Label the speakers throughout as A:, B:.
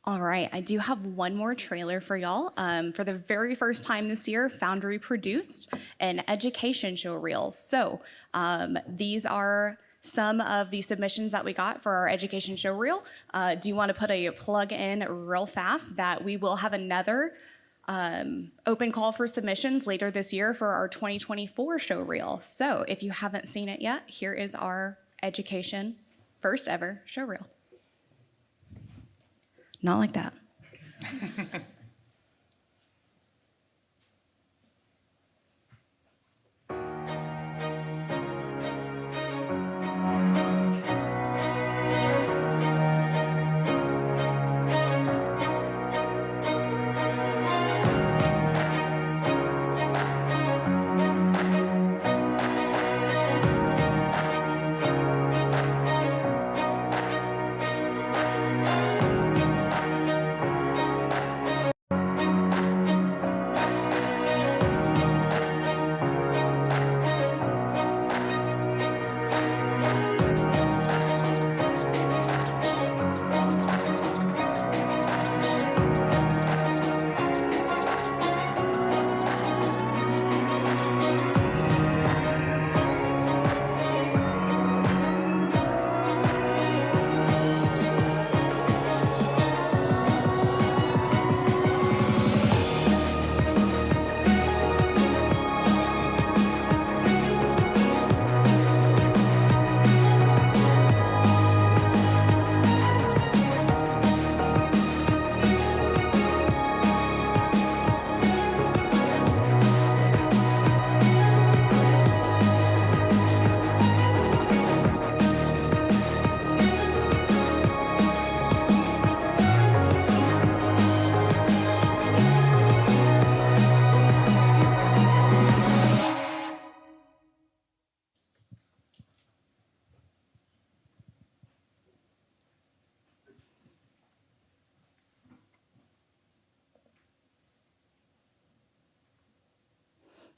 A: All right, I do have one more trailer for y'all. For the very first time this year, Foundry produced an education show reel. So these are some of the submissions that we got for our education show reel. Do you want to put a plug in real fast that we will have another open call for submissions later this year for our 2024 show reel. So if you haven't seen it yet, here is our education first ever show reel. Not like that.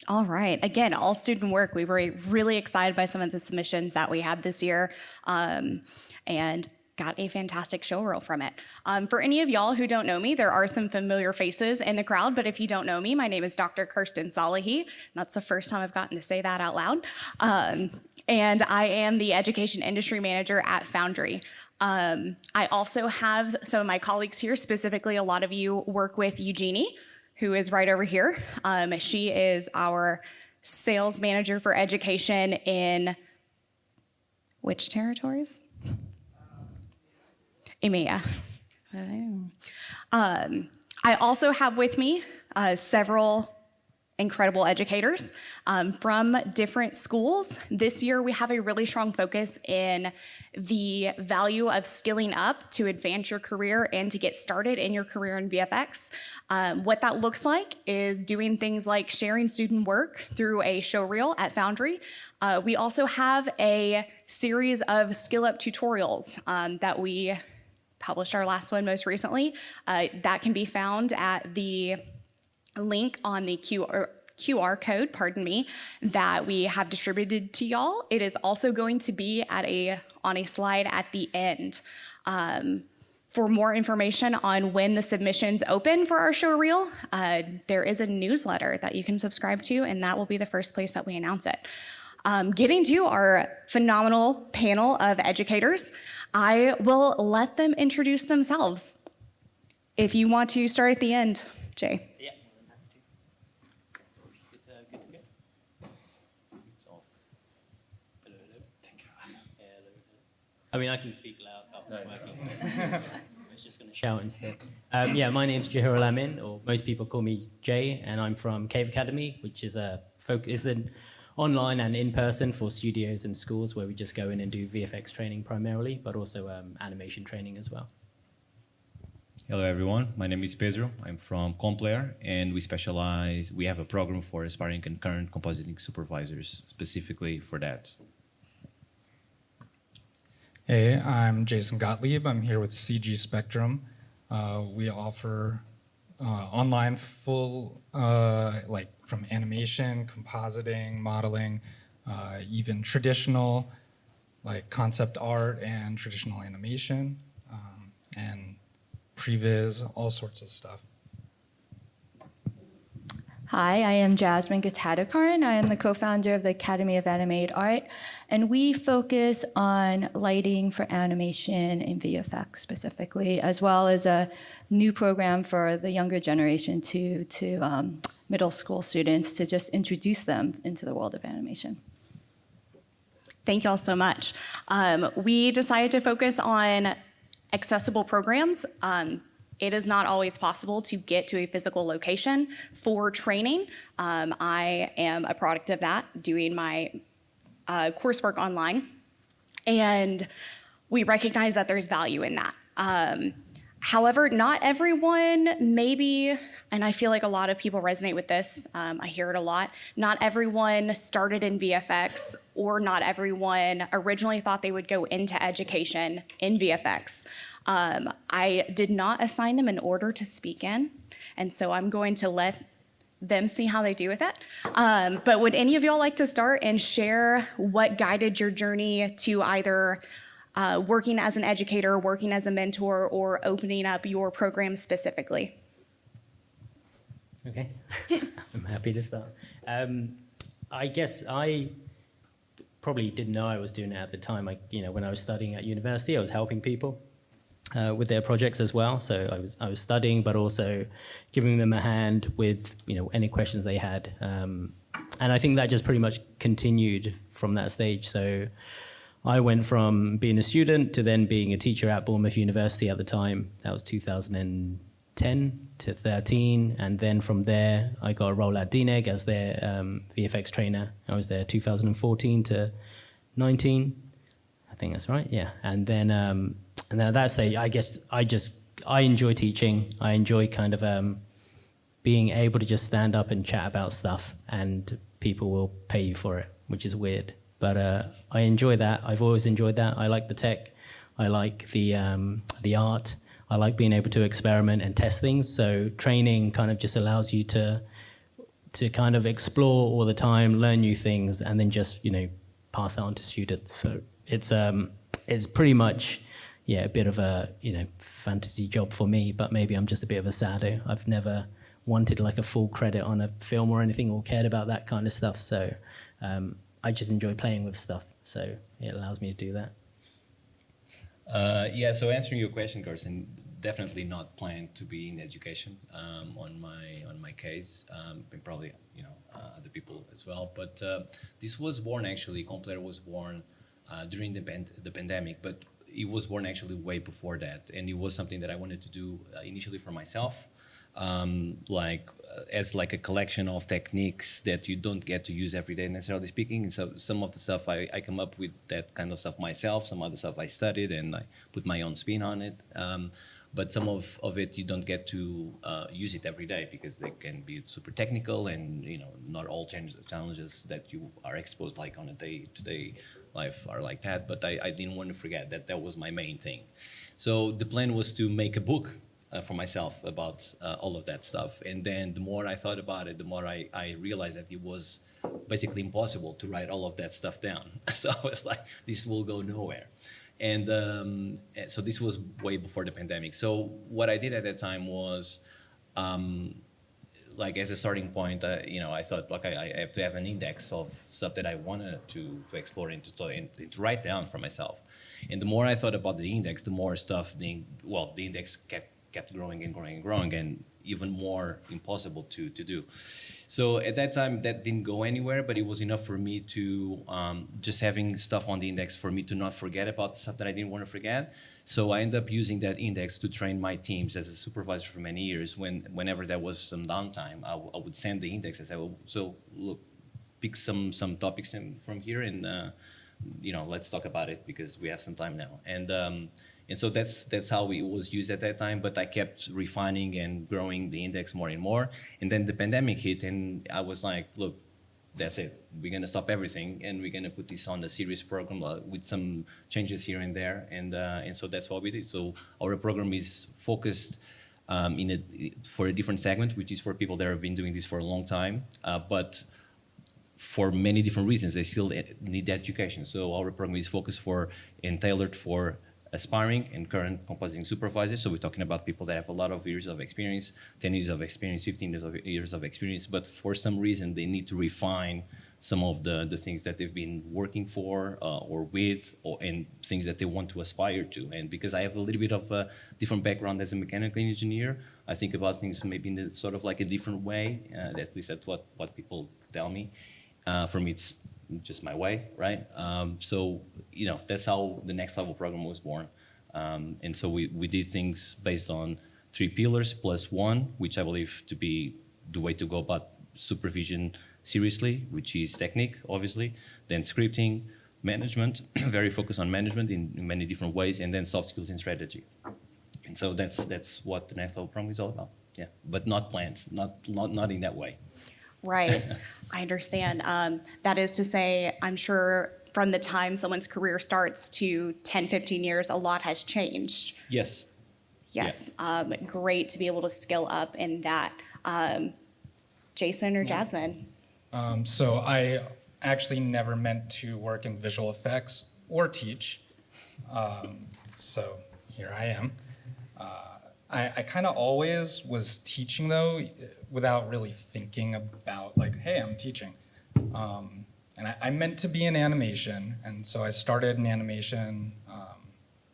A: All right. Again, all student work. We were really excited by some of the submissions that we had this year and got a fantastic show reel from it. For any of y'all who don't know me, there are some familiar faces in the crowd, but if you don't know me, my name is Dr. Kirsten Salahi. That's the first time I've gotten to say that out loud. And I am the Education Industry Manager at Foundry. I also have some of my colleagues here, specifically a lot of you work with Eugenie, who is right over here. She is our sales manager for education in which territories? EMEA. I also have with me several incredible educators from different schools. This year we have a really strong focus in the value of skilling up to advance your career and to get started in your career in VFX. What that looks like is doing things like sharing student work through a show reel at Foundry. We also have a series of skill up tutorials that we published our last one most recently. That can be found at the link on the QR code, that we have distributed to y'all. It is also going to be on a slide at the end. For more information on when the submissions open for our show reel, there is a newsletter that you can subscribe to, and that will be the first place that we announce it. Getting to our phenomenal panel of educators, I will let them introduce themselves. If you want to start at the end, Jay.
B: Yeah, more than happy to. Is this good to go? It's off. Hello, hello. Hello. I mean, I can speak loud after it's working. I was just going to shout instead. Yeah, my name's Jahir Alamin, or most people call me Jay, and I'm from Cave Academy, which is an online and in-person for studios and schools where we just go in and do VFX training primarily, but also animation training as well.
C: Hello everyone, my name is Pedro. I'm from Complayer, and we have a program for aspiring and current compositing supervisors, specifically for that.
D: Hey, I'm Jason Gottlieb. I'm here with CG Spectrum. We offer online full, from animation, compositing, modeling, even traditional, like concept art and traditional animation. And previs, all sorts of stuff.
E: Hi, I am Jasmine Gatadakaran. I am the co-founder of the Academy of Animated Art, and we focus on lighting for animation and VFX specifically, as well as a new program for the younger generation to middle school students to just introduce them into the world of animation.
A: Thank you all so much. We decided to focus on accessible programs. It is not always possible to get to a physical location for training. I am a product of that, doing my coursework online. And we recognize that there's value in that. However, not everyone maybe, and I feel like a lot of people resonate with this, I hear it a lot, not everyone started in VFX, or not everyone originally thought they would go into education in VFX. I did not assign them an order to speak in, and so I'm going to let them see how they do with it. But would any of y'all like to start and share what guided your journey to either working as an educator, working as a mentor, or opening up your program specifically?
B: Okay, I'm happy to start. I guess I probably didn't know I was doing it at the time. When I was studying at university, I was helping people with their projects as well. So I was studying, but also giving them a hand with any questions they had. And I think that just pretty much continued from that stage. So I went from being a student to then being a teacher at Bournemouth University at the time. That was 2010 to 13. And then from there, I got a role at DNEG as their VFX trainer. I was there 2014 to 19. I think that's right, yeah. And then at that stage, I guess I enjoy teaching. I enjoy kind of being able to just stand up and chat about stuff, and people will pay you for it, which is weird. But I enjoy that. I've always enjoyed that. I like the tech. I like the art. I like being able to experiment and test things. So training kind of just allows you to kind of explore all the time, learn new things, and then just pass that on to students. So it's pretty much a bit of a fantasy job for me, but maybe I'm just a bit of a sado. I've never wanted like a full credit on a film or anything, or cared about that kind of stuff. So I just enjoy playing with stuff. So it allows me to do that.
C: So answering your question, Carson, definitely not planned to be in education on my case, and probably other people as well. But this was born actually. Complair was born during the pandemic, but it was born actually way before that, and it was something that I wanted to do initially for myself, as like a collection of techniques that you don't get to use every day, necessarily speaking. And so some of the stuff I come up with that kind of stuff myself. Some other stuff I studied and I put my own spin on it. But some of it you don't get to use it every day because they can be super technical, and not all challenges that you are exposed like on a day-to-day life are like that. But I didn't want to forget that was my main thing. So the plan was to make a book for myself about all of that stuff. And then the more I thought about it, the more I realized that it was basically impossible to write all of that stuff down. So I was like, this will go nowhere. And so this was way before the pandemic. So what I did at that time was, as a starting point, I thought, I have to have an index of stuff that I wanted to explore and to write down for myself. And the more I thought about the index, the more stuff, the index kept growing and growing and growing, and even more impossible to do. So at that time, that didn't go anywhere, but it was enough for me to just having stuff on the index for me to not forget about stuff that I didn't want to forget. So I ended up using that index to train my teams as a supervisor for many years. Whenever there was some downtime, I would send the index and say, well, so look, pick some topics from here and let's talk about it because we have some time now. And so that's how it was used at that time, but I kept refining and growing the index more and more. And then the pandemic hit, and I was like, look, that's it. We're going to stop everything, and we're going to put this on a series program with some changes here and there. And so that's what we did. So our program is focused for a different segment, which is for people that have been doing this for a long time, but for many different reasons, they still need education. So our program is focused and tailored for aspiring and current compositing supervisors. So we're talking about people that have a lot of years of experience, 10 years of experience, 15 years of experience, but for some reason they need to refine some of the things that they've been working for or with, and things that they want to aspire to. And because I have a little bit of a different background as a mechanical engineer, I think about things maybe in sort of like a different way, at least that's what people tell me. For me, it's just my way, right? So, that's how the Next Level program was born. And so we did things based on 3 pillars plus 1, which I believe to be the way to go about supervision seriously, which is technique, obviously, then scripting, management, very focused on management in many different ways, and then soft skills and strategy. And so that's what the Next Level program is all about. Yeah, but not planned, not in that way.
A: Right, I understand. That is to say, I'm sure from the time someone's career starts to 10, 15 years, a lot has changed.
C: Yes.
A: Yes, great to be able to skill up in that. Jason or Jasmine?
D: So I actually never meant to work in visual effects or teach. So here I am. I kind of always was teaching though, without really thinking about like, hey, I'm teaching. And I meant to be in animation, and so I started in animation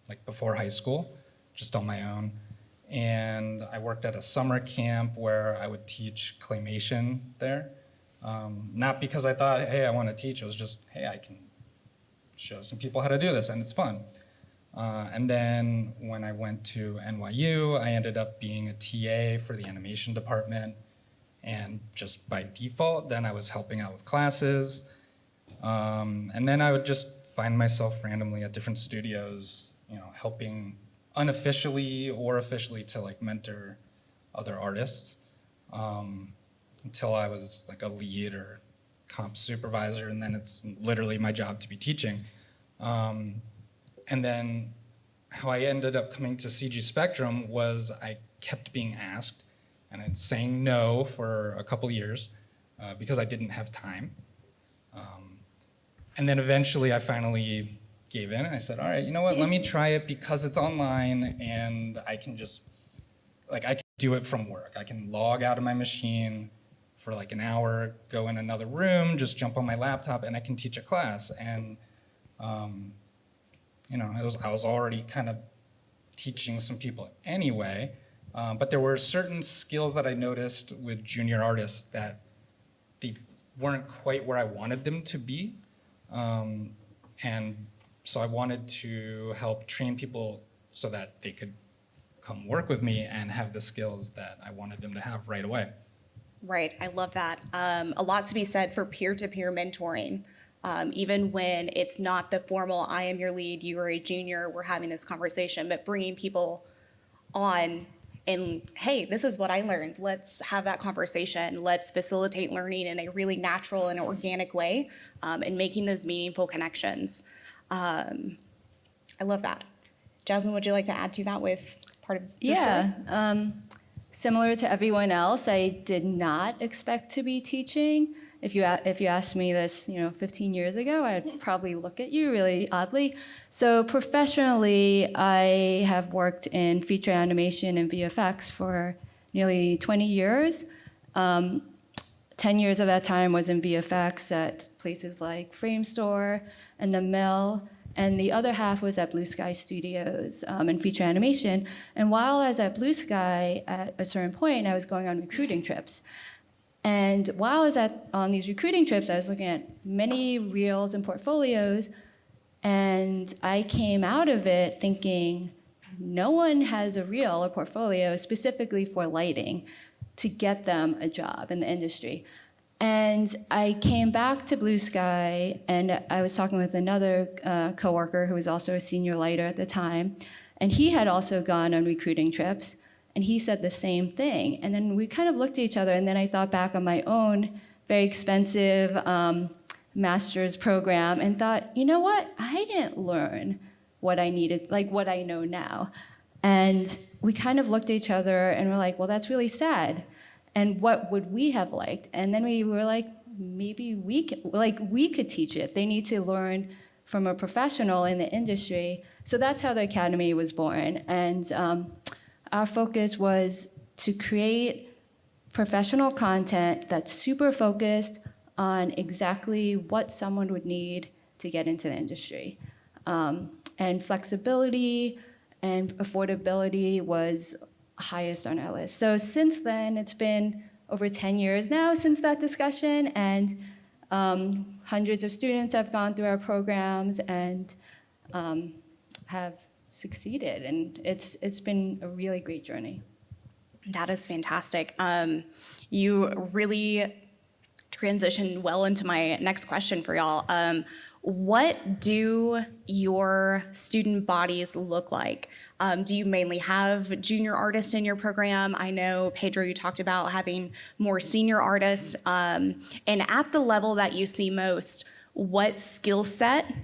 D: like before high school, just on my own. And I worked at a summer camp where I would teach claymation there. Not because I thought, hey, I want to teach. It was just, hey, I can show some people how to do this, and it's fun. And then when I went to NYU, I ended up being a TA for the animation department. And just by default, then I was helping out with classes. And then I would just find myself randomly at different studios, helping unofficially or officially to like mentor other artists. Until I was like a lead or comp supervisor, and then it's literally my job to be teaching. And then how I ended up coming to CG Spectrum was I kept being asked, and I'd saying no for a couple years because I didn't have time. And then eventually I finally gave in, and I said, all right, you know what, let me try it because it's online, and I can just, I can do it from work. I can log out of my machine for like an hour, go in another room, just jump on my laptop, and I can teach a class. And I was already kind of teaching some people anyway, but there were certain skills that I noticed with junior artists that they weren't quite where I wanted them to be. And so I wanted to help train people so that they could come work with me and have the skills that I wanted them to have right away.
A: Right, I love that. A lot to be said for peer-to-peer mentoring. Even when it's not the formal, I am your lead, you are a junior, we're having this conversation, but bringing people on and, hey, this is what I learned. Let's have that conversation. Let's facilitate learning in a really natural and organic way, and making those meaningful connections. I love that. Jasmine, would you like to add to that with part of your story?
E: Yeah. Similar to everyone else, I did not expect to be teaching. If you asked me this, 15 years ago, I'd probably look at you really oddly. So professionally, I have worked in feature animation and VFX for nearly 20 years. 10 years of that time was in VFX at places like Framestore and The Mill, and the other half was at Blue Sky Studios in feature animation. And while I was at Blue Sky, at a certain point, I was going on recruiting trips. And while I was on these recruiting trips, I was looking at many reels and portfolios, and I came out of it thinking, no one has a reel or portfolio specifically for lighting to get them a job in the industry. And I came back to Blue Sky, and I was talking with another coworker who was also a senior lighter at the time, and he had also gone on recruiting trips. And he said the same thing. And then we kind of looked at each other, and then I thought back on my own very expensive master's program and thought, you know what? I didn't learn what I needed, like what I know now. And we kind of looked at each other and were like, well, that's really sad. And what would we have liked? And then we were like, maybe we could teach it. They need to learn from a professional in the industry So that's how the Academy was born. And our focus was to create professional content that's super focused on exactly what someone would need to get into the industry. And flexibility and affordability was highest on our list. So since then, it's been over 10 years now since that discussion, and hundreds of students have gone through our programs and have succeeded, and it's been a really great journey.
A: That is fantastic. You really transitioned well into my next question for y'all. What do your student bodies look like? Do you mainly have junior artists in your program? I know, Pedro, you talked about having more senior artists. And at the level that you see most, what skill set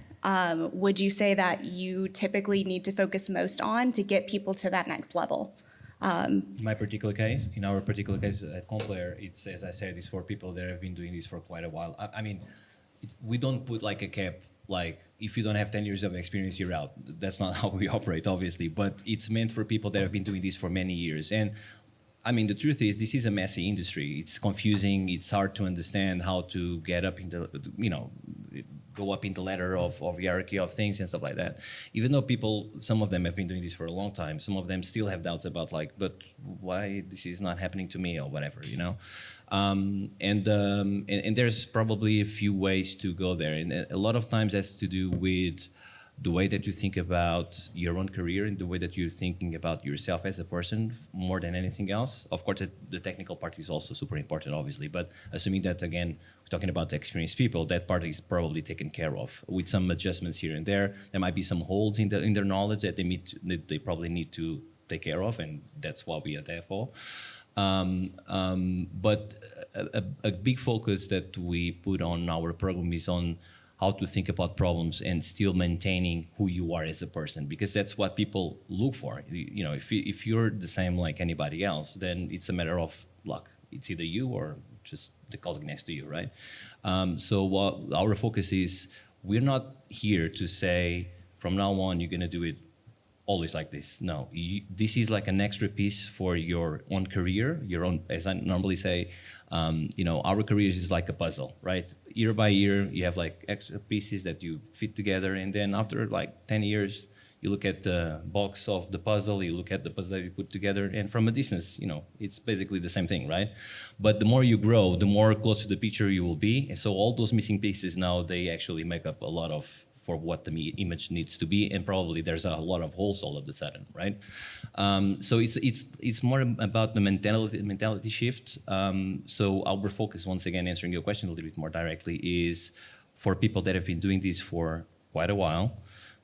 A: would you say that you typically need to focus most on to get people to that next level?
C: In our particular case at Complear, it's, as I said, it's for people that have been doing this for quite a while. I mean, we don't put like a cap, like if you don't have 10 years of experience, you're out. That's not how we operate, obviously, but it's meant for people that have been doing this for many years. And I mean, the truth is, this is a messy industry. It's confusing. It's hard to understand how to get up in the, go up in the ladder of hierarchy of things and stuff like that. Even though people, some of them have been doing this for a long time, some of them still have doubts about like, but why this is not happening to me or whatever, And there's probably a few ways to go there. And a lot of times has to do with the way that you think about your own career and the way that you're thinking about yourself as a person more than anything else. Of course, the technical part is also super important, obviously, but assuming that, again, we're talking about the experienced people, that part is probably taken care of with some adjustments here and there. There might be some holes in their knowledge that they probably need to take care of, and that's what we are there for. But a big focus that we put on our program is on how to think about problems and still maintaining who you are as a person, because that's what people look for. If you're the same like anybody else, then it's a matter of luck. It's either you or just the colleague next to you, right? So what our focus is, we're not here to say from now on you're going to do it always like this. No, this is like an extra piece for your own career, your own, as I normally say, our career is like a puzzle, right? Year by year, you have like extra pieces that you fit together, and then after like 10 years, you look at the box of the puzzle, you look at the puzzle that you put together, and from a distance, it's basically the same thing, right? But the more you grow, the more close to the picture you will be, and so all those missing pieces now, they actually make up a lot of for what the image needs to be, and probably there's a lot of holes all of a sudden, right? So it's more about the mentality shift. So our focus, once again, answering your question a little bit more directly, is for people that have been doing this for quite a while,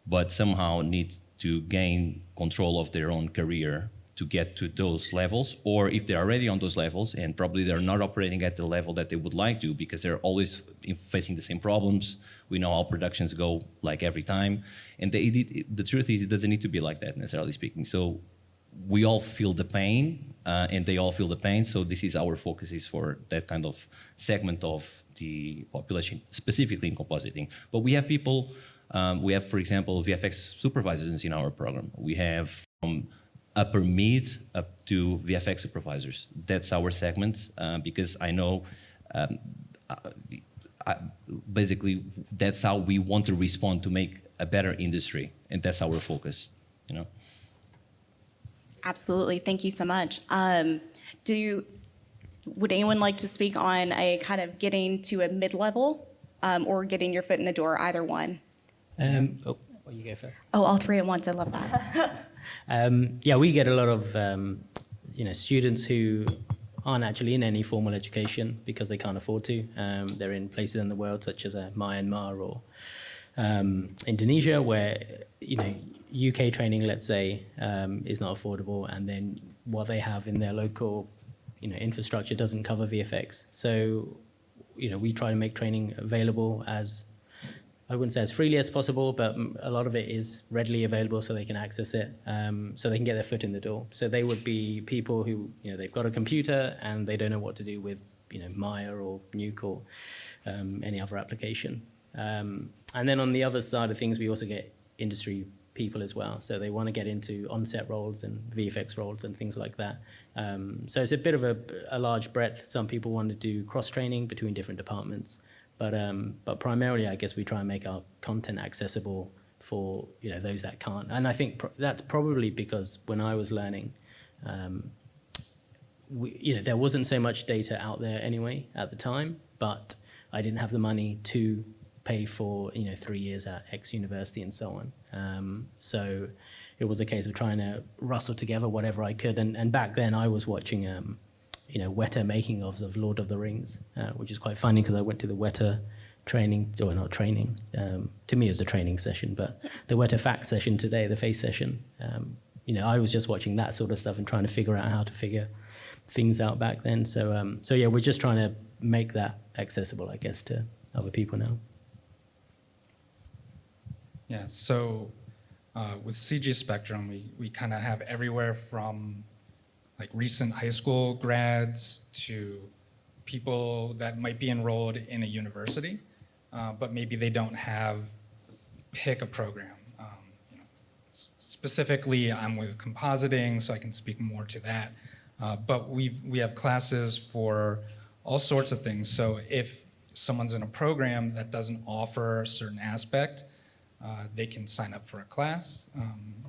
C: but somehow need to gain control of their own career to get to those levels, or if they're already on those levels and probably they're not operating at the level that they would like to because they're always facing the same problems. We know how productions go like every time. And the truth is, it doesn't need to be like that, necessarily speaking. So we all feel the pain and they all feel the pain. So this is our focus, is for that kind of segment of the population, specifically in compositing. But we have people, we have, for example, VFX supervisors in our program. We have from upper mid up to VFX supervisors. That's our segment, because I know basically that's how we want to respond to make a better industry, and that's our focus,
A: Absolutely, thank you so much. Would anyone like to speak on a kind of getting to a mid-level or getting your foot in the door, either one?
B: You go first.
A: Oh, all three at once, I love that.
B: Yeah, we get a lot of students who aren't actually in any formal education because they can't afford to. They're in places in the world such as Myanmar or Indonesia, where UK training, let's say, is not affordable, and then what they have in their local infrastructure doesn't cover VFX. So we try to make training available as, I wouldn't say as freely as possible, but a lot of it is readily available so they can access it, so they can get their foot in the door. So they would be people who, they've got a computer and they don't know what to do with, Maya or Nuke or any other application. And then on the other side of things, we also get industry people as well. So they want to get into on-set roles and VFX roles and things like that. So it's a bit of a large breadth. Some people want to do cross-training between different departments. But primarily, I guess we try and make our content accessible for those that can't. And I think that's probably because when I was learning, there wasn't so much data out there anyway at the time, but I didn't have the money to pay for 3 years at X university and so on. So it was a case of trying to rustle together whatever I could. And back then I was watching Weta making ofs of Lord of the Rings, which is quite funny because I went to the Weta training, or not training, to me it was a training session, but the Weta fact session today, the face session, I was just watching that sort of stuff and trying to figure out how to figure things out back then. So yeah, we're just trying to make that accessible, I guess, to other people now.
D: Yeah, so with CG Spectrum, we kind of have everywhere from like recent high school grads to people that might be enrolled in a university, but maybe they don't pick a program. Specifically, I'm with compositing, so I can speak more to that. But we have classes for all sorts of things. So if someone's in a program that doesn't offer a certain aspect, they can sign up for a class,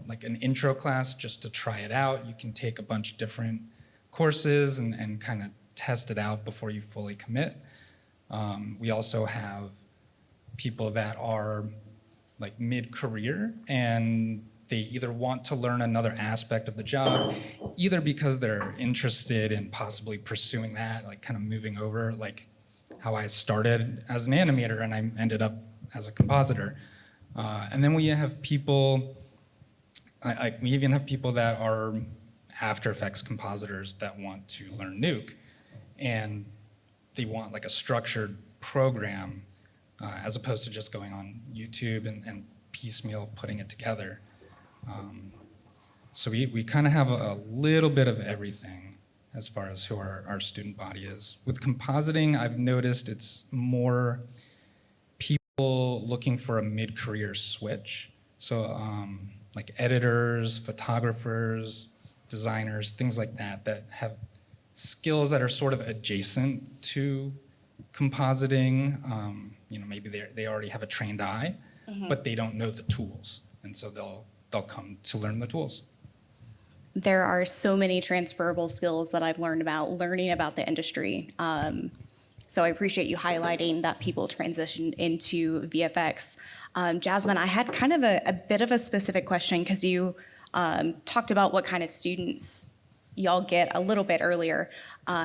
D: like an intro class just to try it out. You can take a bunch of different courses and kind of test it out before you fully commit. We also have people that are like mid-career and they either want to learn another aspect of the job, either because they're interested in possibly pursuing that, like kind of moving over, like how I started as an animator and I ended up as a compositor. And then we have people, we even have people that are After Effects compositors that want to learn Nuke, and they want like a structured program as opposed to just going on YouTube and piecemeal putting it together. So we kind of have a little bit of everything as far as who our student body is. With compositing, I've noticed it's more people looking for a mid-career switch. So like editors, photographers, designers, things like that have skills that are sort of adjacent to compositing. Maybe they already have a trained eye, but they don't know the tools. And so they'll come to learn the tools.
A: There are so many transferable skills that I've learned about learning about the industry. So I appreciate you highlighting that people transition into VFX. Jasmine, I had kind of a bit of a specific question because you talked about what kind of students y'all get a little bit earlier.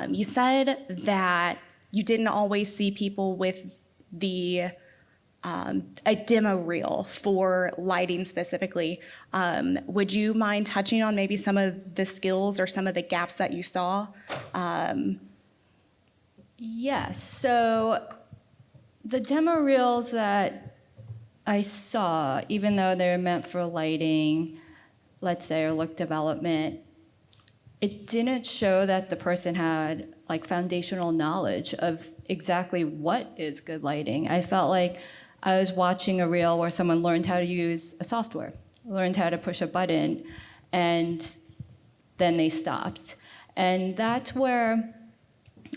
A: You said that you didn't always see people with a demo reel for lighting specifically. Would you mind touching on maybe some of the skills or some of the gaps that you saw?
E: Yes, so the demo reels that I saw, even though they're meant for lighting, let's say, or look development, it didn't show that the person had like foundational knowledge of exactly what is good lighting. I felt like I was watching a reel where someone learned how to use a software, learned how to push a button, and then they stopped. And that's where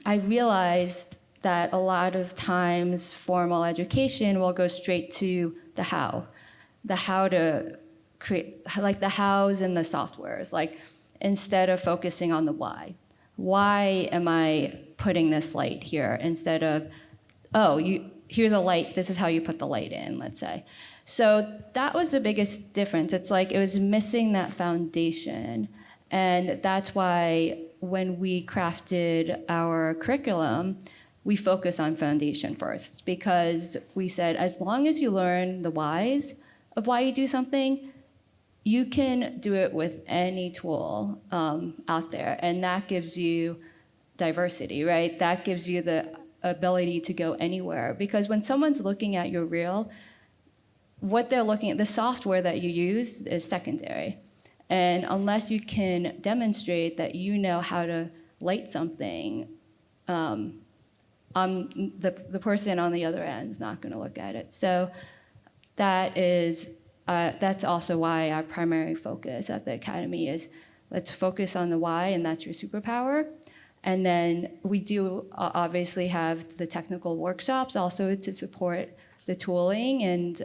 E: I realized that a lot of times formal education will go straight to the how to create, like the hows and the softwares, like instead of focusing on the why. Why am I putting this light here instead of, here's a light, this is how you put the light in, let's say. So that was the biggest difference. It's like it was missing that foundation. And that's why when we crafted our curriculum, we focus on foundation first, because we said as long as you learn the whys of why you do something, you can do it with any tool out there. And that gives you diversity, right? That gives you the ability to go anywhere. Because when someone's looking at your reel, what they're looking at, the software that you use is secondary. And unless you can demonstrate that you know how to light something, the person on the other end is not going to look at it. So that is that's also why our primary focus at the academy is let's focus on the why, and that's your superpower. And then we do obviously have the technical workshops also to support the tooling and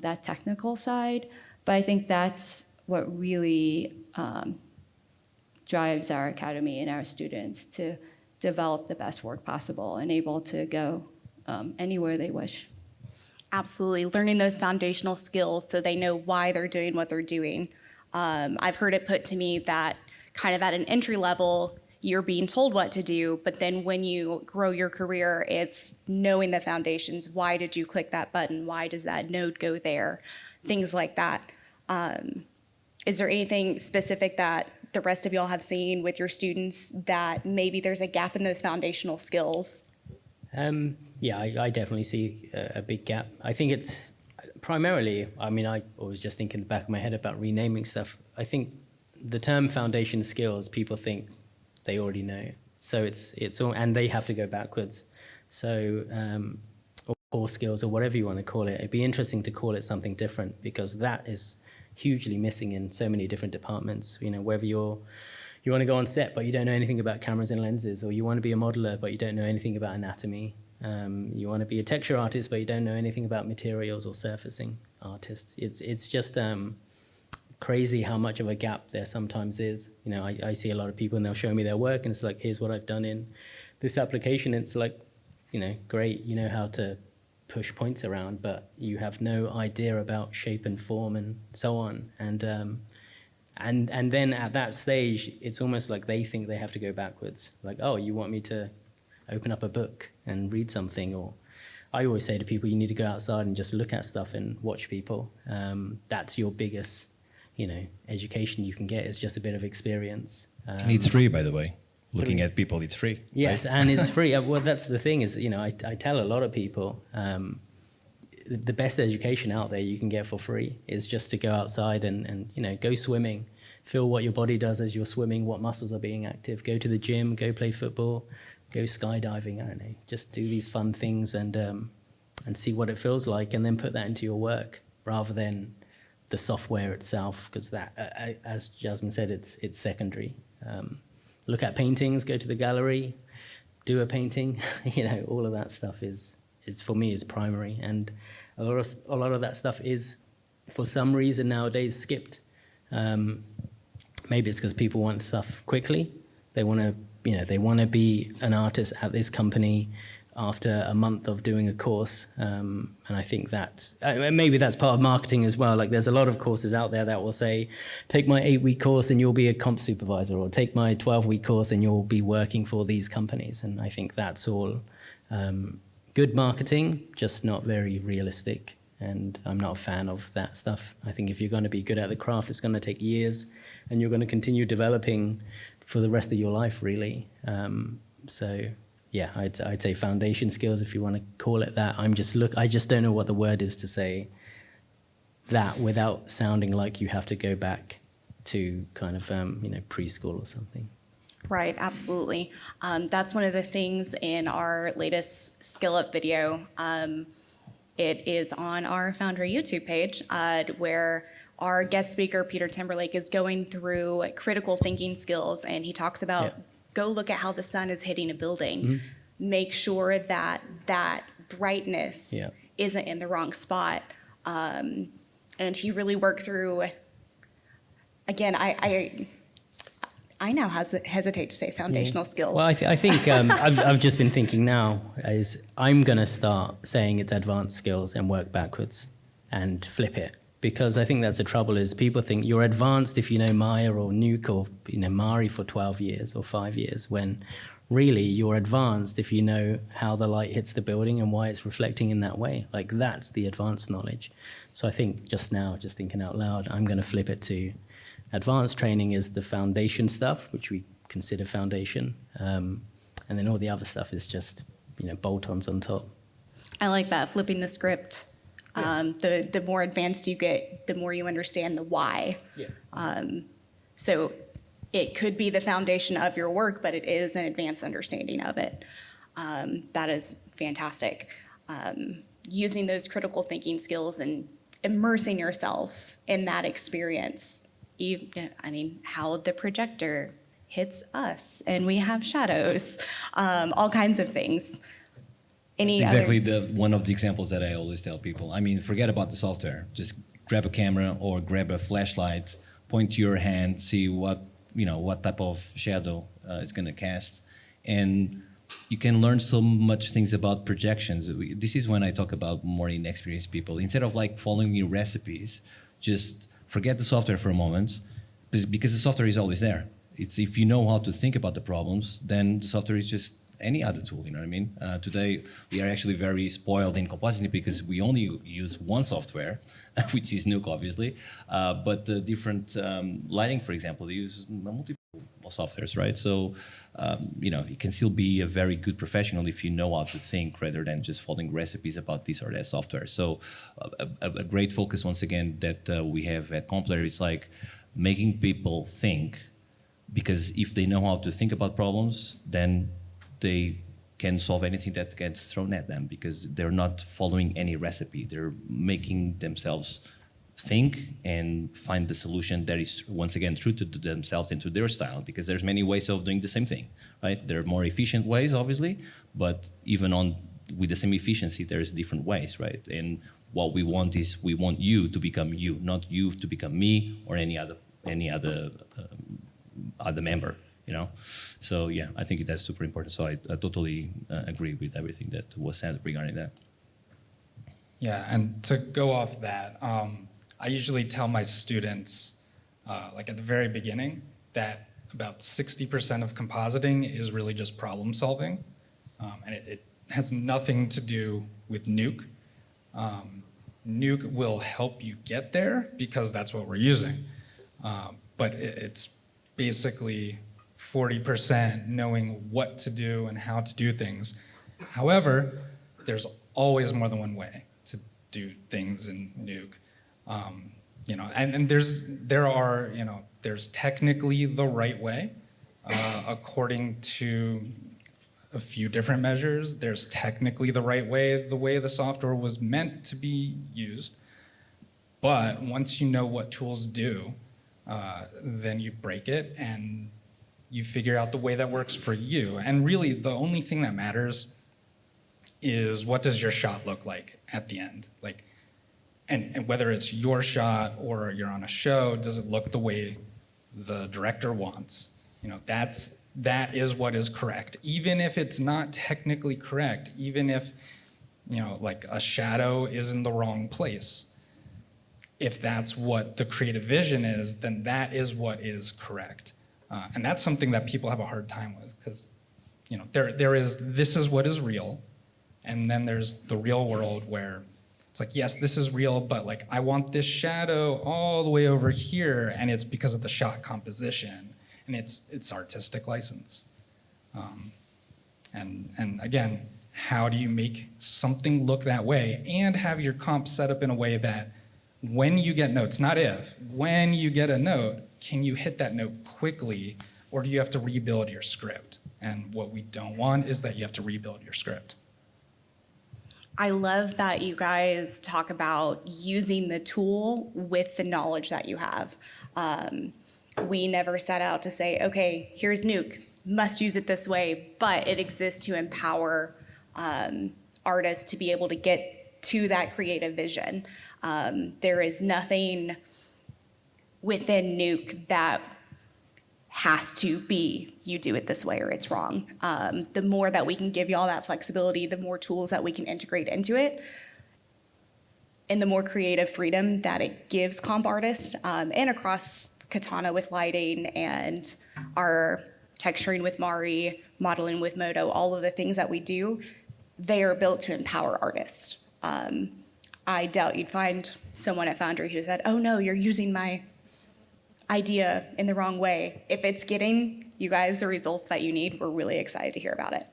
E: that technical side. But I think that's what really drives our academy and our students to develop the best work possible and able to go anywhere they wish.
A: Absolutely, learning those foundational skills so they know why they're doing what they're doing. I've heard it put to me that kind of at an entry level, you're being told what to do, but then when you grow your career, it's knowing the foundations. Why did you click that button? Why does that node go there? Things like that. Is there anything specific that the rest of y'all have seen with your students that maybe there's a gap in those foundational skills?
B: Yeah, I definitely see a big gap. I think it's primarily, I mean, I always just think in the back of my head about renaming stuff. I think the term foundation skills, people think they already know. So it's all, and they have to go backwards. So, or core skills or whatever you want to call it. It'd be interesting to call it something different because that is hugely missing in so many different departments. You know, whether you want to go on set, but you don't know anything about cameras and lenses, or you want to be a modeler, but you don't know anything about anatomy. You want to be a texture artist, but you don't know anything about materials or surfacing artist. It's just crazy how much of a gap there sometimes is. You know, I see a lot of people and they'll show me their work and it's like, here's what I've done in this application. It's like, you know, great, you know how to push points around, but you have no idea about shape and form and so on. And then at that stage, it's almost like they think they have to go backwards. Like, oh, you want me to open up a book and read something? Or I always say to people, you need to go outside and just look at stuff and watch people. That's your biggest, you know, education you can get, is just a bit of experience.
C: And it's free, by the way. Looking at people, it's free.
B: Yes,
C: right?
B: and it's free. Well, that's the thing is, you know, I tell a lot of people, the best education out there you can get for free is just to go outside and you know, go swimming, feel what your body does as you're swimming, what muscles are being active, go to the gym, go play football, go skydiving, I don't know, just do these fun things and see what it feels like, and then put that into your work rather than the software itself, because that, as Jasmine said, it's secondary. Look at paintings, go to the gallery, do a painting. You know, all of that stuff is for me is primary, and a lot of that stuff is, for some reason nowadays, skipped. Maybe it's because people want stuff quickly. They want to, you know, they want to be an artist at this company after a month of doing a course, and I think that's, maybe that's part of marketing as well. Like, there's a lot of courses out there that will say, take my 8-week course and you'll be a comp supervisor, or take my 12-week course and you'll be working for these companies. And I think that's all good marketing, just not very realistic. And I'm not a fan of that stuff. I think if you're going to be good at the craft, it's going to take years, and you're going to continue developing for the rest of your life, really. So yeah, I'd say foundation skills, if you want to call it that. I just don't know what the word is to say that without sounding like you have to go back to kind of you know, preschool or something.
A: Right, absolutely. That's one of the things in our latest Skill Up video. It is on our Foundry YouTube page, where our guest speaker, Peter Timberlake, is going through critical thinking skills, and he talks about go look at how the sun is hitting a building. Mm-hmm. Make sure that that brightness isn't in the wrong spot. And he really worked through, again, I now hesitate to say foundational skills.
B: Well, I think I've just been thinking now is I'm going to start saying it's advanced skills and work backwards and flip it. Because I think that's the trouble, is people think you're advanced if you know Maya or Nuke or, you know, Mari for 12 years or 5 years, when really you're advanced if you know how the light hits the building and why it's reflecting in that way. Like, that's the advanced knowledge. So I think just now, just thinking out loud, I'm going to flip it to advanced training is the foundation stuff, which we consider foundation. And then all the other stuff is just, you know, bolt-ons on top.
A: I like that, flipping the script. The more advanced you get, the more you understand the why. So it could be the foundation of your work, but it is an advanced understanding of it. That is fantastic. Using those critical thinking skills and immersing yourself in that experience. I mean, how the projector hits us and we have shadows, all kinds of things. Any
C: It's
A: other?
C: exactly one of the examples that I always tell people. I mean, forget about the software. Just grab a camera or grab a flashlight, point to your hand, see what type of shadow it's going to cast, and you can learn so much things about projections. This is when I talk about more inexperienced people. Instead of like following your recipes, just forget the software for a moment, because the software is always there. It's if you know how to think about the problems, then the software is just any other tool. You know what I mean? Today we are actually very spoiled in Compositing because we only use one software, which is Nuke, obviously. But the different lighting, for example, they use multiple softwares, right? So you can still be a very good professional if you know how to think rather than just following recipes about this or that software. So a great focus once again that we have at Compler is like making people think, because if they know how to think about problems, then they can solve anything that gets thrown at them, because they're not following any recipe. They're making themselves think and find the solution that is, once again, true to themselves and to their style, because there's many ways of doing the same thing, right? There are more efficient ways, obviously, but even with the same efficiency, there's different ways, right? And what we want is we want you to become you, not you to become me or any other member, So yeah, I think that's super important. So I totally agree with everything that was said regarding that.
D: Yeah, and to go off that, I usually tell my students, like at the very beginning, that about 60% of compositing is really just problem solving, and it has nothing to do with Nuke. Nuke will help you get there because that's what we're using, but it's basically 40% knowing what to do and how to do things. However, there's always more than one way to do things in Nuke. And there's technically the right way, according to a few different measures. There's technically the right way, the way the software was meant to be used. But once you know what tools do, then you break it and you figure out the way that works for you. And really, the only thing that matters is what does your shot look like at the end? And whether it's your shot or you're on a show, does it look the way the director wants? That is what is correct. Even if it's not technically correct, even if, like a shadow is in the wrong place, if that's what the creative vision is, then that is what is correct. And that's something that people have a hard time with, because this is what is real, and then there's the real world where it's like, yes, this is real, but like I want this shadow all the way over here, and it's because of the shot composition, and it's artistic license. And again, how do you make something look that way and have your comp set up in a way that when you get notes, not if, when you get a note, can you hit that note quickly, or do you have to rebuild your script? And what we don't want is that you have to rebuild your script.
A: I love that you guys talk about using the tool with the knowledge that you have. We never set out to say, okay, here's Nuke, must use it this way, but it exists to empower artists to be able to get to that creative vision. There is nothing within Nuke that has to be, you do it this way or it's wrong. The more that we can give y'all that flexibility, the more tools that we can integrate into it, and the more creative freedom that it gives comp artists, and across Katana with lighting and our texturing with Mari, modeling with Modo, all of the things that we do, they are built to empower artists. I doubt you'd find someone at Foundry who said, oh no, you're using my idea in the wrong way. If it's getting you guys the results that you need, we're really excited to hear about it.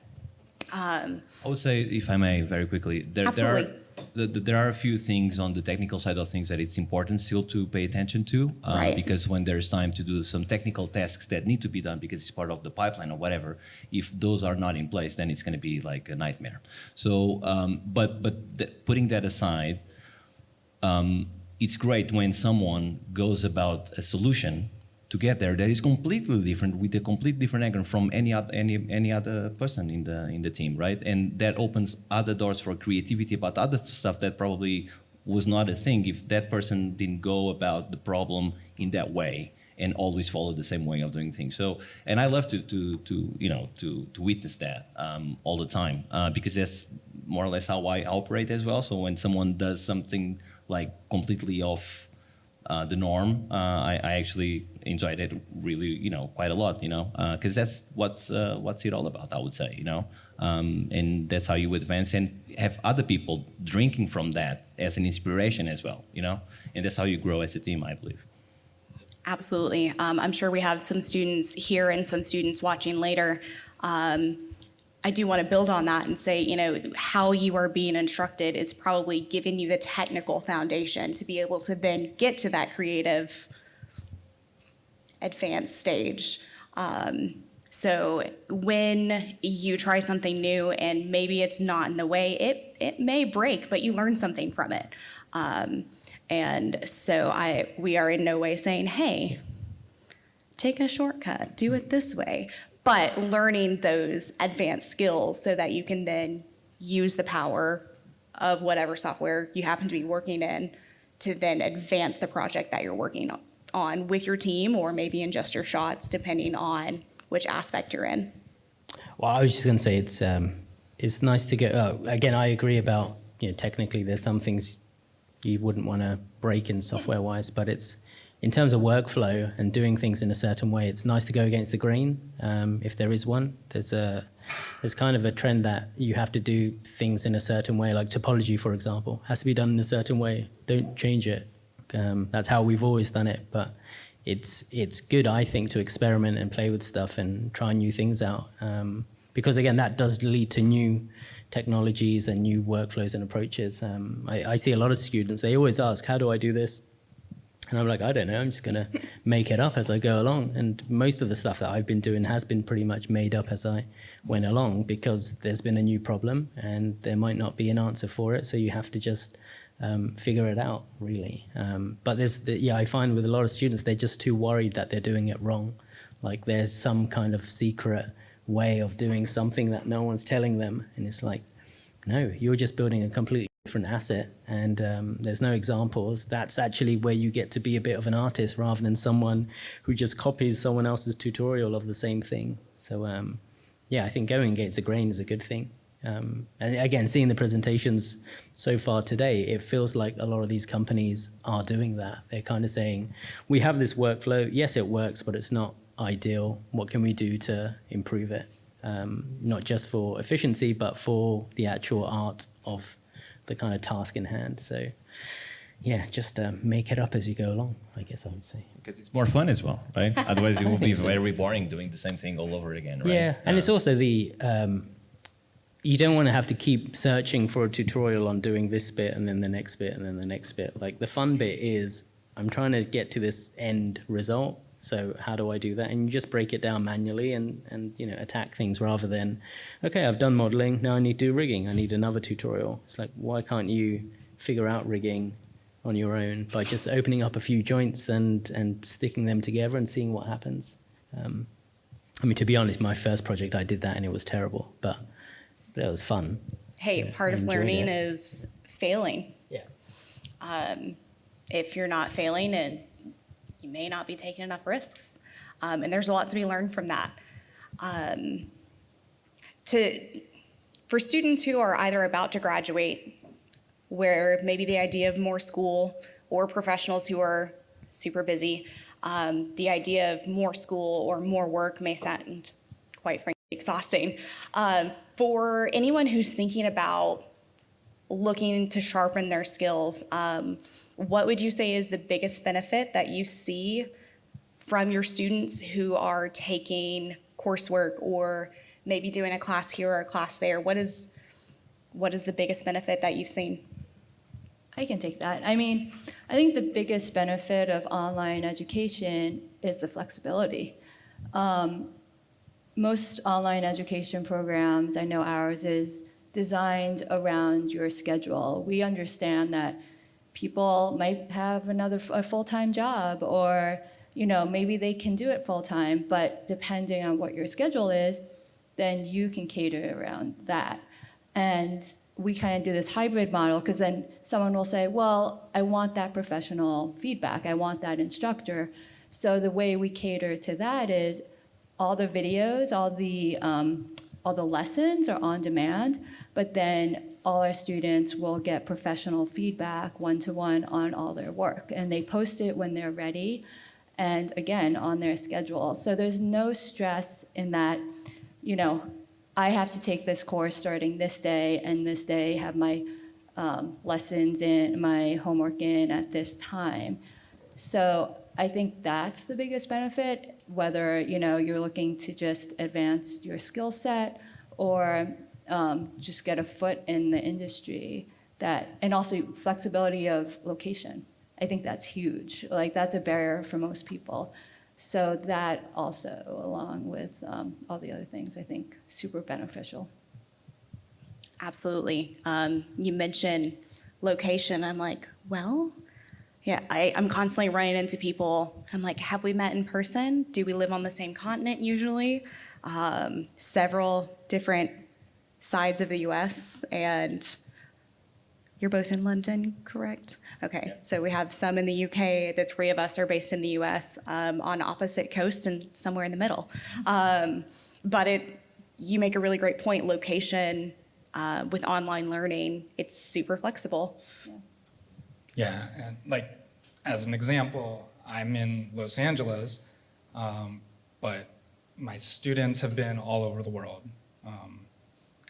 C: I would say, if I may, very quickly, there are a few things on the technical side of things that it's important still to pay attention to,
A: Right.
C: because when there's time to do some technical tasks that need to be done because it's part of the pipeline or whatever, if those are not in place, then it's going to be like a nightmare. So, putting that aside, it's great when someone goes about a solution to get there that is completely different with a completely different angle from any other person in the team, right? And that opens other doors for creativity about other stuff that probably was not a thing if that person didn't go about the problem in that way and always follow the same way of doing things. So, and I love to witness that all the time because that's more or less how I operate as well. So when someone does something like completely off the norm, I actually enjoyed it really, quite a lot, because that's what's it all about, I would say, and that's how you advance and have other people drinking from that as an inspiration as well, and that's how you grow as a team, I believe.
A: Absolutely. I'm sure we have some students here and some students watching later. I do want to build on that and say, how you are being instructed is probably giving you the technical foundation to be able to then get to that creative, advanced stage. So when you try something new and maybe it's not in the way, it may break, but you learn something from it. And so we are in no way saying, hey, take a shortcut, do it this way. But learning those advanced skills so that you can then use the power of whatever software you happen to be working in to then advance the project that you're working on with your team or maybe in just your shots, depending on which aspect you're in.
B: Well, I was just going to say it's nice to go. Again, I agree about technically there's some things you wouldn't want to break in software-wise, but it's in terms of workflow and doing things in a certain way, it's nice to go against the grain, if there is one. There's kind of a trend that you have to do things in a certain way, like topology, for example, has to be done in a certain way. Don't change it. That's how we've always done it, but it's good, I think, to experiment and play with stuff and try new things out. Because again, that does lead to new technologies and new workflows and approaches. I see a lot of students, they always ask, how do I do this? And I'm like, I don't know, I'm just going to make it up as I go along. And most of the stuff that I've been doing has been pretty much made up as I went along because there's been a new problem and there might not be an answer for it. So you have to just figure it out, really. But I find with a lot of students, they're just too worried that they're doing it wrong. Like there's some kind of secret way of doing something that no one's telling them. And it's like, no, you're just building a completely different asset and there's no examples. That's actually where you get to be a bit of an artist rather than someone who just copies someone else's tutorial of the same thing. So I think going against the grain is a good thing. And again, seeing the presentations so far today, it feels like a lot of these companies are doing that. They're kind of saying, we have this workflow, yes, it works, but it's not ideal. What can we do to improve it? Not just for efficiency, but for the actual art of the kind of task in hand. So yeah, just make it up as you go along, I guess I would say.
C: Because it's more fun as well, right? Otherwise it will be very boring doing the same thing all over again, right?
B: Yeah, and it's also the, you don't want to have to keep searching for a tutorial on doing this bit and then the next bit and then the next bit. Like the fun bit is, I'm trying to get to this end result. So how do I do that? And you just break it down manually and attack things rather than, okay, I've done modeling, now I need to do rigging. I need another tutorial. It's like, why can't you figure out rigging on your own by just opening up a few joints and sticking them together and seeing what happens? To be honest, my first project, I did that and it was terrible, but that was fun.
A: Hey, part of learning is failing.
B: Yeah.
A: If you're not failing, and you may not be taking enough risks. And there's a lot to be learned from that. For students who are either about to graduate, where maybe the idea of more school, or professionals who are super busy, the idea of more school or more work may sound, quite frankly, exhausting. For anyone who's thinking about looking to sharpen their skills, what would you say is the biggest benefit that you see from your students who are taking coursework or maybe doing a class here or a class there? What is the biggest benefit that you've seen?
E: I can take that. I think the biggest benefit of online education is the flexibility. Most online education programs, I know ours is designed around your schedule. We understand that people might have a full-time job, or maybe they can do it full-time, but depending on what your schedule is, then you can cater around that. And we kind of do this hybrid model, because then someone will say, well, I want that professional feedback, I want that instructor. So the way we cater to that is all the videos, all the lessons are on demand, but then all our students will get professional feedback one-to-one on all their work, and they post it when they're ready, and again, on their schedule. So there's no stress in that, I have to take this course starting this day, and this day have my lessons in, my homework in at this time. So I think that's the biggest benefit, whether you're looking to just advance your skill set or just get a foot in the industry. And also flexibility of location. I think that's huge. Like, that's a barrier for most people. So that also, along with all the other things, I think super beneficial.
A: Absolutely. You mentioned location. I'm like, well, yeah, I'm constantly running into people. I'm like, have we met in person? Do we live on the same continent usually? Several different sides of the US, and you're both in London, correct? Okay,
B: Yeah.
A: so we have some in the UK. The three of us are based in the US, on opposite coasts and somewhere in the middle. But you make a really great point. Location with online learning, it's super flexible.
D: Yeah, and like, as an example, I'm in Los Angeles, but my students have been all over the world.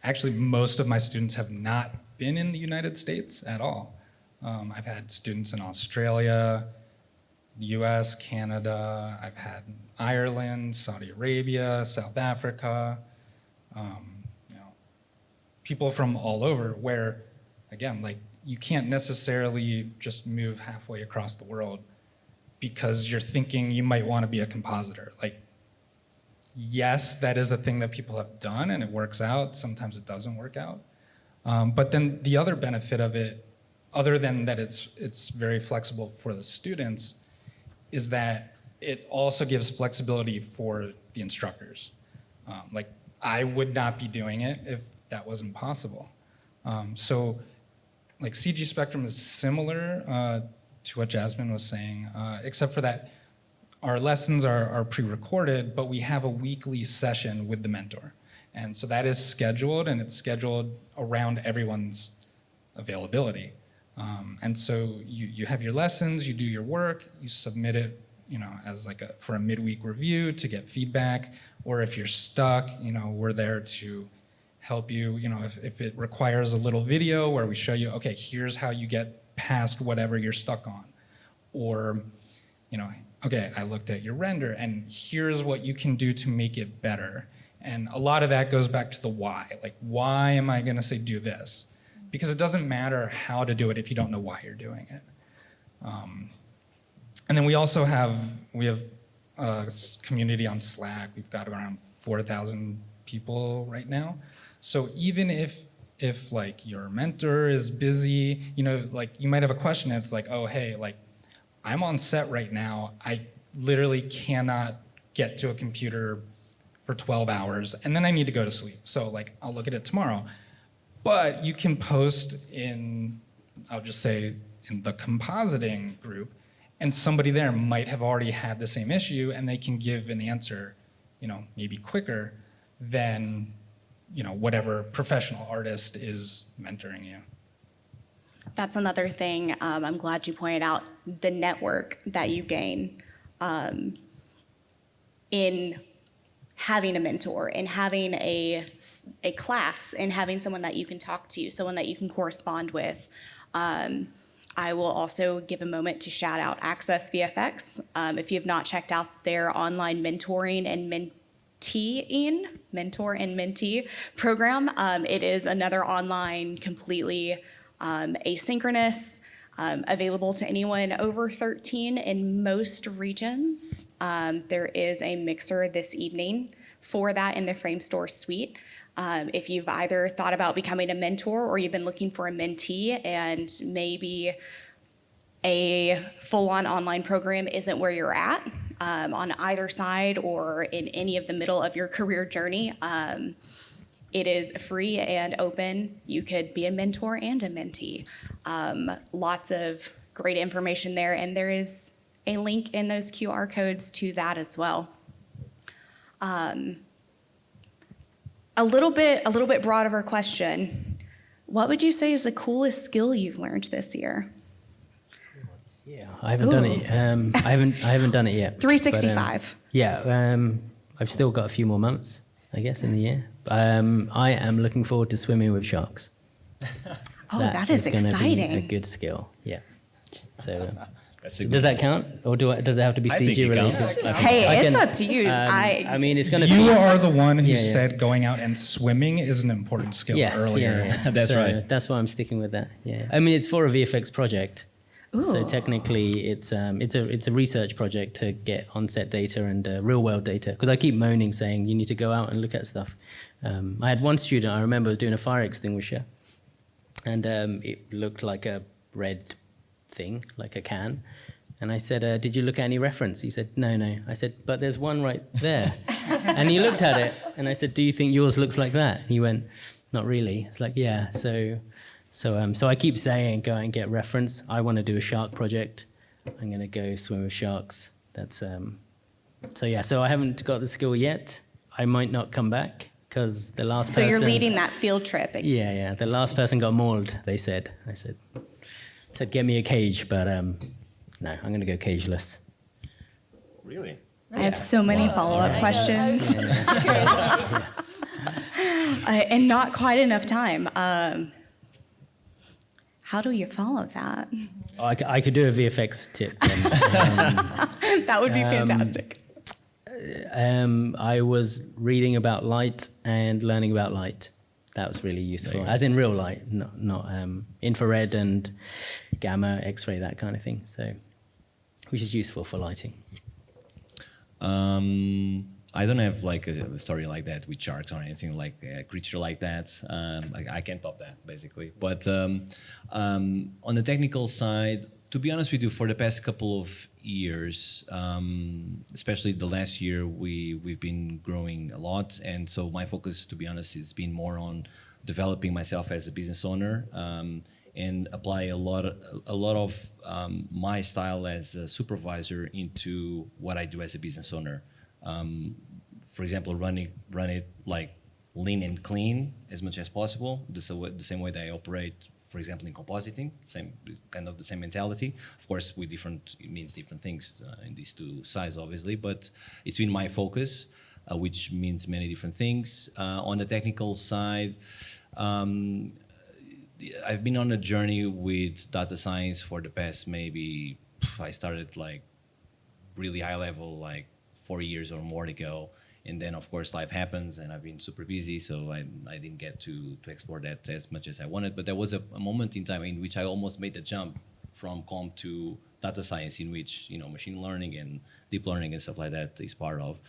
D: Actually, most of my students have not been in the United States at all. I've had students in Australia, the US, Canada, I've had Ireland, Saudi Arabia, South Africa, people from all over, where, again, like, you can't necessarily just move halfway across the world because you're thinking you might want to be a compositor. Like, yes, that is a thing that people have done and it works out. Sometimes it doesn't work out. But then the other benefit of it, other than that it's very flexible for the students, is that it also gives flexibility for the instructors. Like, I would not be doing it if that wasn't possible. So, like, CG Spectrum is similar to what Jasmine was saying, except for that our lessons are pre-recorded, but we have a weekly session with the mentor. And so that is scheduled, and it's scheduled around everyone's availability. And so you have your lessons, you do your work, you submit it, as for a midweek review to get feedback, or if you're stuck, we're there to help you, if it requires a little video where we show you, okay, here's how you get past whatever you're stuck on. Or, okay, I looked at your render and here's what you can do to make it better. And a lot of that goes back to the why. Like, why am I gonna say do this? Because it doesn't matter how to do it if you don't know why you're doing it. And then we also have a community on Slack. We've got around 4,000 people right now. So even if like your mentor is busy, like, you might have a question that's like, oh, hey, like, I'm on set right now. I literally cannot get to a computer for 12 hours, and then I need to go to sleep. So, like, I'll look at it tomorrow. But you can post in, I'll just say, in the compositing group, and somebody there might have already had the same issue, and they can give an answer, maybe quicker than, whatever professional artist is mentoring you.
A: That's another thing I'm glad you pointed out, the network that you gain in having a mentor, in having a class, and having someone that you can talk to, someone that you can correspond with. I will also give a moment to shout out Access VFX. If you have not checked out their online mentoring and mentor and mentee program, it is another online, completely asynchronous, available to anyone over 13 in most regions. There is a mixer this evening for that in the Framestore suite. If you've either thought about becoming a mentor or you've been looking for a mentee and maybe a full-on online program isn't where you're at on either side or in any of the middle of your career journey. It is free and open. You could be a mentor and a mentee. Lots of great information there, and there is a link in those QR codes to that as well. A little bit broad of our question. What would you say is the coolest skill you've learned this year?
B: Yeah, I haven't done it. I haven't done it yet.
A: 365.
B: But, yeah, I've still got a few more months, I guess, in the year. I am looking forward to swimming with sharks.
A: Oh, that is
B: gonna
A: exciting.
B: Be a good skill. Yeah. So.
C: That's a good
B: Does that
C: one.
B: count, or does it have to be
C: I think
B: CG
C: it
B: related?
C: counts.
A: Hey,
B: I
A: it's
B: can-
A: up to you.
B: I mean, it's going to
D: You
B: be.
D: are the one who
B: Yeah, yeah.
D: said going out and swimming is an important skill
B: Yes,
D: earlier.
B: yeah.
C: That's
B: So
C: right.
B: That's why I'm sticking with that. Yeah. I mean, it's for a VFX project. So
A: Ooh.
B: technically, it's a research project to get on-set data and real world data. Because I keep moaning, saying you need to go out and look at stuff. I had one student I remember was doing a fire extinguisher, and it looked like a red thing, like a can. And I said, "Did you look at any reference?" He said, "No." I said, "But there's one right there." And he looked at it, and I said, "Do you think yours looks like that?" He went, "Not really." It's like, yeah. So I keep saying, go and get reference. I want to do a shark project. I'm going to go swim with sharks. That's so yeah. So I haven't got the skill yet. I might not come back because the last
A: So
B: person.
A: you're leading that field trip.
B: Yeah. The last person got mauled. They said. I said, get me a cage, but no, I'm going to go cageless.
C: Really?
A: I have so many follow-up questions. And not quite enough time. How do you follow that?
B: Oh, I could do a VFX tip.
A: That would be fantastic.
B: I was reading about light and learning about light. That was really useful,
C: Right.
B: as in real light, not infrared and gamma, X-ray, that kind of thing. So, which is useful for lighting.
C: I don't have like a story like that with sharks or anything like a creature like that. I can't top that basically. But on the technical side, to be honest with you, for the past couple of years, especially the last year, we've been growing a lot, and so my focus, to be honest, has been more on developing myself as a business owner. And apply a lot of my style as a supervisor into what I do as a business owner. For example, run it like lean and clean as much as possible. The same way that I operate, for example, in compositing, the same mentality. Of course, it means different things in these two sides, obviously. But it's been my focus, which means many different things. On the technical side. I've been on a journey with data science for the past I started like really high level like 4 years or more ago. And then of course life happens and I've been super busy, so I didn't get to explore that as much as I wanted. But there was a moment in time in which I almost made the jump from comm to data science, in which machine learning and deep learning and stuff like that is part of.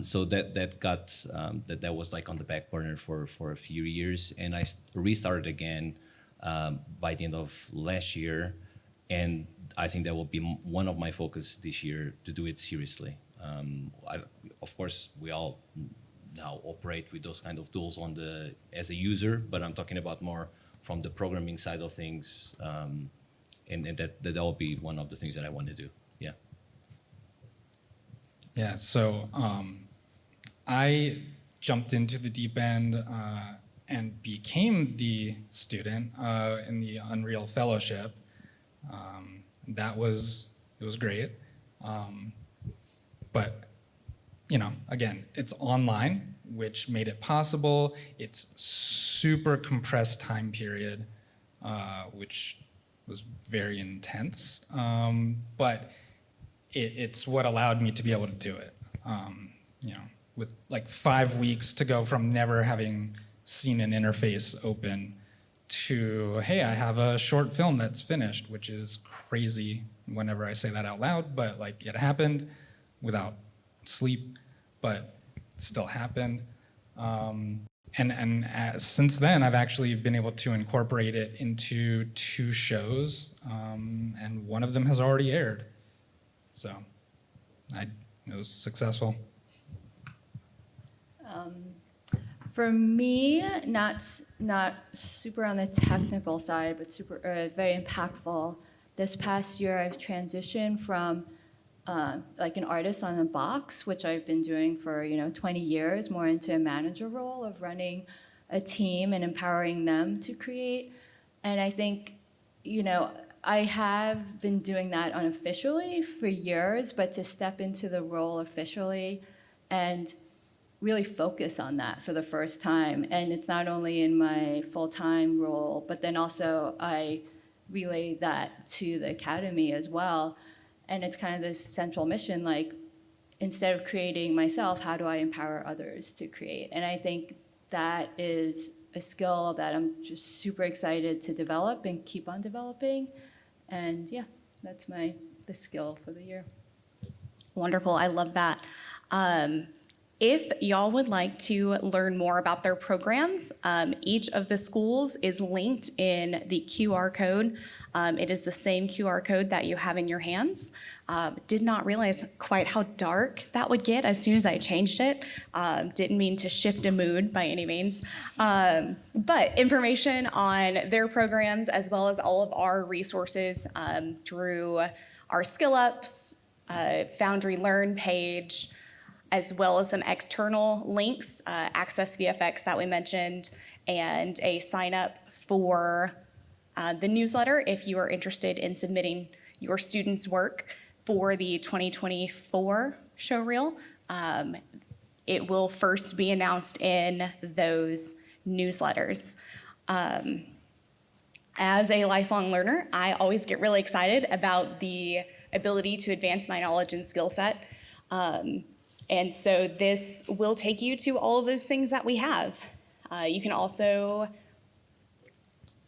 C: So that was like on the back burner for a few years, and I restarted again by the end of last year, and I think that will be one of my focus this year, to do it seriously. Of course, we all now operate with those kind of tools as a user, but I'm talking about more from the programming side of things, and that will be one of the things that I want to do. Yeah.
D: Yeah, so I jumped into the deep end and became the student in the Unreal Fellowship. It was great. But, again, it's online, which made it possible. It's super compressed time period, which was very intense. But it's what allowed me to be able to do it. With like 5 weeks to go from never having seen an interface open to, hey, I have a short film that's finished, which is crazy whenever I say that out loud, but like it happened without sleep, but it still happened. Since then, I've actually been able to incorporate it into 2 shows, and one of them has already aired. So it was successful.
E: For me, not super on the technical side, but super very impactful. This past year, I've transitioned from like an artist on a box, which I've been doing for 20 years, more into a manager role of running a team and empowering them to create. And I think I have been doing that unofficially for years, but to step into the role officially and really focus on that for the first time. And it's not only in my full-time role, but then also I relay that to the academy as well. And it's kind of this central mission, like, instead of creating myself, how do I empower others to create? And I think that is a skill that I'm just super excited to develop and keep on developing. And yeah, that's the skill for the year.
A: Wonderful. I love that. If y'all would like to learn more about their programs, each of the schools is linked in the QR code. It is the same QR code that you have in your hands. Did not realize quite how dark that would get as soon as I changed it. Didn't mean to shift a mood by any means. But information on their programs, as well as all of our resources through our Skill Ups, Foundry Learn page, as well as some external links, Access VFX that we mentioned, and a sign up for the newsletter if you are interested in submitting your students' work for the 2024 showreel. It will first be announced in those newsletters. As a lifelong learner, I always get really excited about the ability to advance my knowledge and skill set. And so this will take you to all of those things that we have. You can also,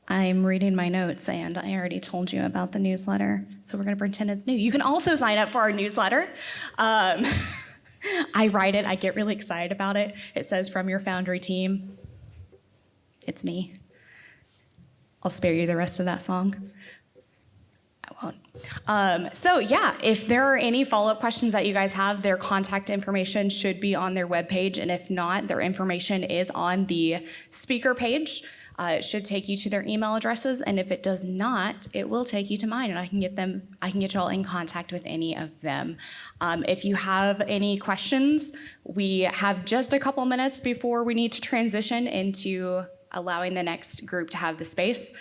A: I'm reading my notes and I already told you about the newsletter, so we're gonna pretend it's new. You can also sign up for our newsletter. I write it, I get really excited about it. It says, from your Foundry team. It's me. I'll spare you the rest of that song. I won't. So yeah, if there are any follow-up questions that you guys have, their contact information should be on their webpage, and if not, their information is on the speaker page. It should take you to their email addresses, and if it does not, it will take you to mine, and I can get y'all in contact with any of them. If you have any questions, we have just a couple minutes before we need to transition into allowing the next group to have the space.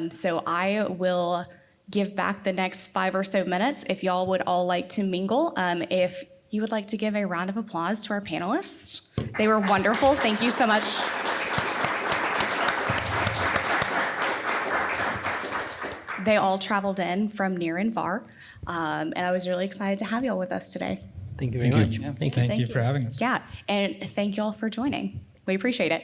A: So I will give back the next 5 or so minutes if y'all would all like to mingle. If you would like to give a round of applause to our panelists. They were wonderful. Thank you so much. They all traveled in from near and far, and I was really excited to have y'all with us today.
B: Thank you very much. Yeah, thank you.
D: Thank you for having us.
A: Yeah, and thank y'all for joining. We appreciate it.